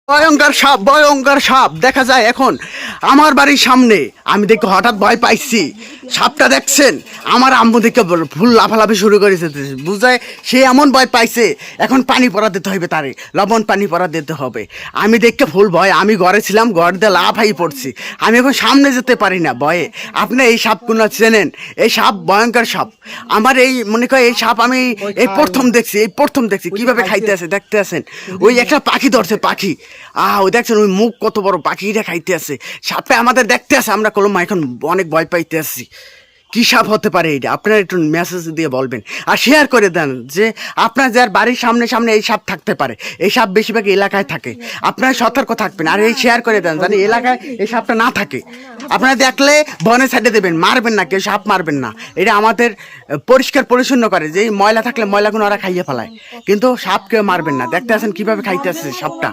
ভয়ঙ্কর সাপ দেখা যায় এখন আমার বাড়ির সামনে। আমি দেখে হঠাৎ ভয় পাইছি। সাপটা দেখছেন, আমার আম্মু দেখে ফুল লাফালাফি শুরু করেছে, বুঝায় সে এমন ভয় পাইছে। এখন পানি পড়া দিতে হবে, তারে লবণ পানি পড়া দিতে হবে। আমি দেখে ফুল ভয়, আমি ঘরে ছিলাম, ঘর দিয়ে লাফাই পড়ছি। আমি এখন সামনে যেতে পারি না ভয়ে। আপনি এই সাপ কোন চেনেন? এই সাপ ভয়ঙ্কর সাপ। আমার এই মনে করে এই সাপ আমি এই প্রথম দেখছি কিভাবে খাইতে আছে দেখতে আছেন। ওই একটা পাখি ধরছে, পাখি ওই দেখছেন, ওই মুখ কত বড়, পাখিটা খাইতে আছে। সাপে আমাদের দেখতে আছে, আমরা কলম এখন অনেক ভয় পাইতে আছি। কি সাপ হতে পারে এইটা? আপনারা একটু মেসেজ দিয়ে বলবেন আর শেয়ার করে দেন যে আপনার যার বাড়ির সামনে সামনে এই সাপ থাকতে পারে। এই সাপ বেশিরভাগ এলাকায় থাকে, আপনারা সতর্ক থাকবেন। আর এই শেয়ার করে দেন জানি এলাকায় এই সাপটা না থাকে। আপনারা দেখলে বনে সাইডে দেবেন, মারবেন না, কেউ সাপ মারবেন না। এটা আমাদের পরিষ্কার পরিচ্ছন্ন করে, যে ময়লা থাকলে ময়লাগুলো ওরা খাইয়ে ফেলায়, কিন্তু সাপ কেউ মারবেন না। দেখতে আছেন কিভাবে খাইতে আসছে সাপটা।